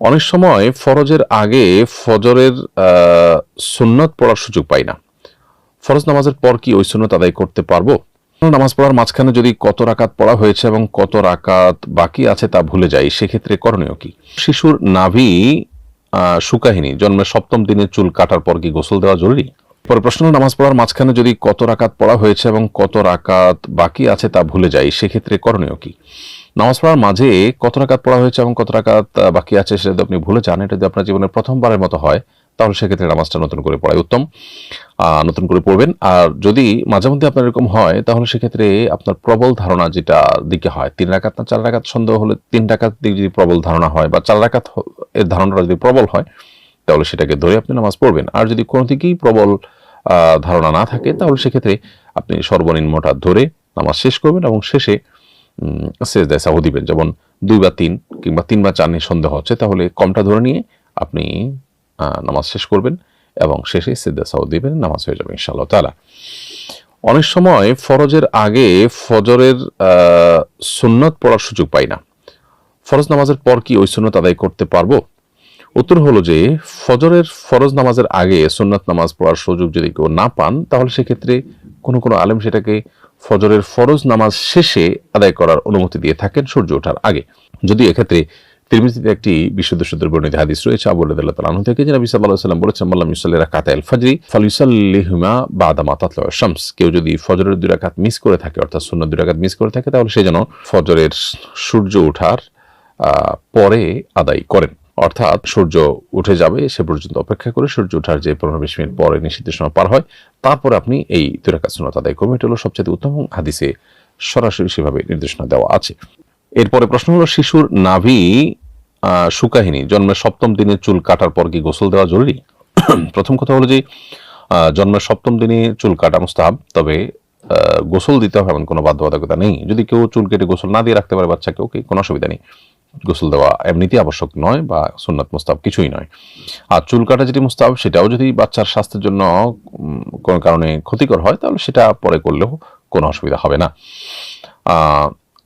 অনেক সময় ফরজের আগে ফজরের সুন্নত পড়ার সুযোগ পাই না। ফরজ নামাজের পর কি ওই সুন্নত আদায় করতে পারবো? নামাজ পড়ার মাঝখানে যদি কত রাকাত পড়া হয়েছে এবং কত রাকাত বাকি আছে তা ভুলে যাই, সেক্ষেত্রে করণীয় কি? শিশুর নাভি শুকায়নি, জন্মের 7ম দিনে চুল কাটার পর কি গোসল দেওয়া জরুরি? পরে প্রশ্ন হলো, নামাজ পড়ার মাঝখানে যদি কত রাকাত পড়া হয়েছে এবং কত রাকাত বাকি আছে তা ভুলে যাই, সেক্ষেত্রে করণীয় কি? নামাজ পড়ার মাঝে কত রাকাত পড়া হয়েছে এবং কত রাকাত বাকি আছে সেটা যদি আপনি ভুলে যান, এটা যদি আপনার জীবনের প্রথমবারের মতো হয়, তাহলে সেক্ষেত্রে নামাজটা নতুন করে পড়াই উত্তম। নতুন করে পড়বেন। আর যদি মাঝে মধ্যে আপনার এরকম হয়, তাহলে সেক্ষেত্রে আপনার প্রবল ধারণা যেটা দিকে হয়, 3 রাকাত না 4 রাকাত সন্দেহ হলে 3 রাকাত দিকে যদি প্রবল ধারণা হয় বা 4 রাকাত এর ধারণাটা যদি প্রবল হয়, তাহলে সেটাকে ধরে আপনি নামাজ পড়বেন। আর যদি কোনো দিকেই প্রবল ধারণা না থাকে, তাহলে সেক্ষেত্রে আপনি সর্বনিম্নটা ধরে নামাজ শেষ করবেন এবং শেষে সেজদায় সাহু দিবেন। যেমন 2 বা 3 কিংবা 3 বা 4 নিয়ে সন্দেহ হচ্ছে, তাহলে কমটা ধরে নিয়ে আপনি নামাজ শেষ করবেন এবং শেষে সেজদায় সাহু দিবেন, নামাজ হয়ে যাবে ইনশাআল্লাহ তাআলা। অনেক সময় ফরজের আগে ফজরের সুন্নত পড়ার সুযোগ পাই না। ফরজ নামাজের পর কি ওই সুন্নত আদায় করতে পারবো? উত্তর হলো যে, ফরজ নামাজের আগে সুন্নাত নামাজ পড়ার সুযোগ যদি কেউ না পান, তাহলে সেক্ষেত্রে কোনো আলেম সেটাকে ফজরের ফরজ নামাজ শেষে আদায় করার অনুমতি দিয়ে থাকেন, সূর্য ওঠার আগে। যদি এক্ষেত্রে তিরমিজিতে একটি বিশুদ্ধ বর্ণিত হাদিস রয়েছে আবু রাদিয়াল্লাহু তাআলা আনহু থেকে, যে নবী সাল্লাল্লাহু আলাইহি ওয়াসাল্লাম বলেছেন, মাল্লাম ইউসাল্লি রাকাতাল ফাজরি ফালিউসাল্লিহুমা বাদা মা তাতলু'আশ শামস। কেউ যদি ফজরের 2 রাকাত মিস করে থাকে, অর্থাৎ সুন্নাত 2 রাকাত মিস করে থাকে, তাহলে সে যেন ফজরের সূর্য ওঠার পরে আদায় করেন। অর্থাৎ সূর্য উঠে যাবে সে পর্যন্ত অপেক্ষা করে সূর্য ওঠার যে 15-20 মিনিট পরে নিষিদ্ধ সময় পার হয়, তারপর আপনি এই 2 রাকাত সুন্নাত আদায় করবেন। এটা হলো সবচেয়ে উত্তম, হাদিসে সরাসরি সেভাবে নির্দেশনা দেওয়া আছে। এরপরে প্রশ্ন হলো, শিশুর নাভি শুকায়নি, জন্মের 7ম দিনে চুল কাটার পর কি গোসল দেওয়া জরুরি? প্রথম কথা হলো যে, জন্মের 7ম দিনে চুল কাটা মুস্তাহাব, তবে গোসল দিতে হবে এমন কোনো বাধ্যবাধকতা নেই। যদি কেউ চুল কেটে গোসল না দিয়ে রাখতে পারে বাচ্চাকেও, কোনো অসুবিধা নেই। গোসল দেওয়া এমনিতেই আবশ্যক নয় বা সুন্নাত মুস্তাহাব কিছুই নয়। আর চুল কাটা যেটি মুস্তাহাব, সেটাও যদি বাচ্চার স্বাস্থ্যের জন্য কোনো কারণে ক্ষতিকর হয়, তাহলে সেটা পরে করলেও কোনো অসুবিধা হবে না।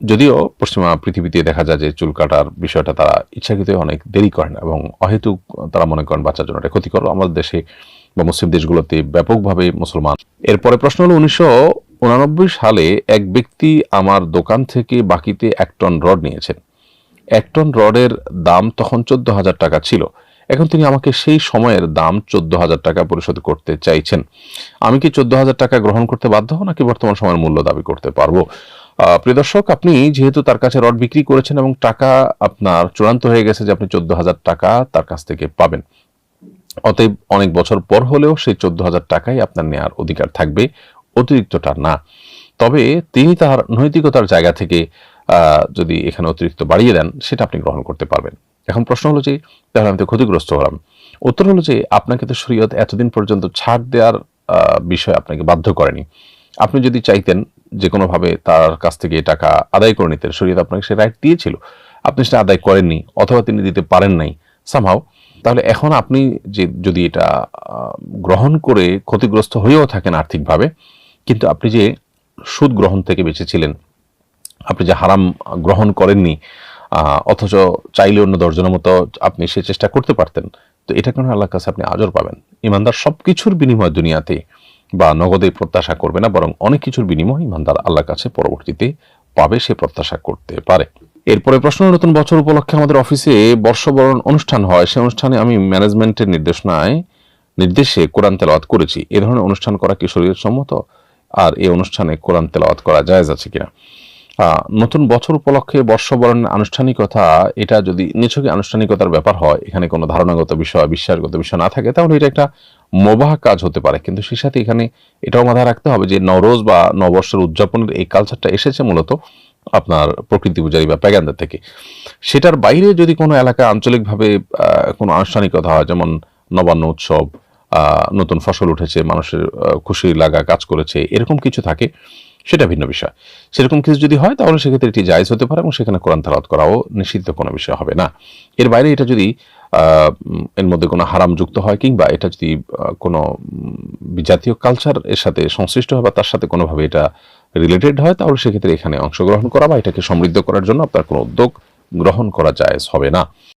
যদিও পশ্চিমা পৃথিবীতে দেখা যায় যে চুল কাটার বিষয়টা তারা ইচ্ছাকৃত অনেক দেরি করেন এবং অহেতুক তারা মনে করেন বাচ্চার জন্য এটা ক্ষতিকর। আমাদের দেশে বা মুসলিম দেশগুলোতে ব্যাপকভাবে মুসলমান। এরপরে প্রশ্ন হলো, 1989 সালে এক ব্যক্তি আমার দোকান থেকে বাকিতে 1 টন রড নিয়েছেন। 1 টন রডের দাম তখন 14,000 টাকা ছিল। এখন তিনি আমাকে সেই সময়ের দাম 14,000 টাকা পরিশোধ করতে চাইছেন। আমি কি 14,000 টাকা গ্রহণ করতে বাধ্য, নাকি বর্তমান সময়ের মূল্য দাবি করতে পারবো? প্রিয় দর্শক, আপনি যেহেতু তার কাছে রড বিক্রি করেছেন এবং টাকা আপনার চূড়ান্ত হয়ে গেছে যে আপনি 14,000 টাকা তার কাছ থেকে পাবেন, অতএব অনেক বছর পর হলেও সেই 14,000 টাকাই আপনার নেওয়ার অধিকার থাকবে, অতিরিক্তটা না। তবে তিনি তার নৈতিকতার জায়গা থেকে যদি এখানে অতিরিক্ত বাড়িয়ে দেন, সেটা আপনি গ্রহণ করতে পারবেন। এখন প্রশ্ন হলো যে, তাহলে আমি তো ক্ষতিগ্রস্ত হলাম। উত্তর হলো যে, আপনাকে তো শরীয়ত এতদিন পর্যন্ত ছাড় দেওয়ার বিষয় আপনাকে বাধ্য করেনি। আপনি যদি চাইতেন যে কোনোভাবে তার কাছ থেকে টাকা আদায় করে নিতেন, শরীয়ত আপনাকে সে রাইট দিয়েছিল, আপনি সেটা আদায় করেননি অথবা তিনি দিতে পারেন নাই সামহাও, তাহলে এখন আপনি যদি এটা গ্রহণ করে ক্ষতিগ্রস্ত হয়েও থাকেন আর্থিকভাবে, কিন্তু আপনি যে সুদ গ্রহণ থেকে বেঁচেছিলেন, আপনি যে হারাম গ্রহণ করেননি, অথচ চাইলে অন্য 10 জনের মতো আপনি সে চেষ্টা করতে পারতেন, তো এটা কারণে আল্লাহর কাছে আপনি আজর পাবেন। ইমানদার সবকিছুর বিনিময় দুনিয়াতে বা নগদে প্রত্যাশা করবে না, বরং অনেক কিছুর বিনিময় ইমানদার আল্লাহর কাছে পরবর্তীতে পাবে, সে প্রত্যাশা করতে পারে। এরপরে প্রশ্ন, নতুন বছর উপলক্ষে আমাদের অফিসে বর্ষবরণ অনুষ্ঠান হয়, সেই অনুষ্ঠানে আমি ম্যানেজমেন্টের নির্দেশে কোরআন তেলাওয়াত করেছি। এ ধরনের অনুষ্ঠান করা কি শরীয়ত সম্মত? আর এই অনুষ্ঠানে কোরআন তেলাওয়াত করা জায়েজ আছে কিনা? নতুন বছর উপলক্ষে বর্ষবরণের আনুষ্ঠানিকতা, এটা যদি নিছকই আনুষ্ঠানিকতার ব্যাপার হয়, এখানে কোনো ধারণাগত বিষয়, বিশ্বাসগত বিষয় না থাকে, তাহলে এটা একটা মুবাহ কাজ হতে পারে। কিন্তু সেই সাথে এখানে এটাও মাথায় রাখতে হবে যে নওরোজ বা নববর্ষের উদযাপনের এই কালচারটা এসেছে মূলত আপনার প্রকৃতি পূজারী বা প্যাগানদের থেকে। সেটার বাইরে যদি কোনো এলাকায় আঞ্চলিকভাবে কোনো আনুষ্ঠানিকতা হয়, যেমন নবান্ন উৎসব, নতুন ফসল উঠেছে, মানুষের খুশি লাগা কাজ করেছে, এরকম কিছু থাকে, সেটা ভিন্ন বিষয়। সেরকম কিছু যদি হয়, তাহলে সেক্ষেত্রে এটি জায়েজ হতে পারে এবং সেখানে কোরআন তেলাওয়াত করাও নিষিদ্ধ কোনো বিষয় হবে না। এর বাইরে এটা যদি এর মধ্যে কোনো হারাম যুক্ত হয়, কিংবা এটা যদি কোনো বিজাতীয় কালচার এর সাথে সংশ্লিষ্ট হয় বা তার সাথে কোনোভাবে এটা রিলেটেড হয়, তাহলে সেক্ষেত্রে এখানে অংশগ্রহণ করা বা এটাকে সমৃদ্ধ করার জন্য আপনার কোনো উদ্যোগ গ্রহণ করা জায়েজ হবে না।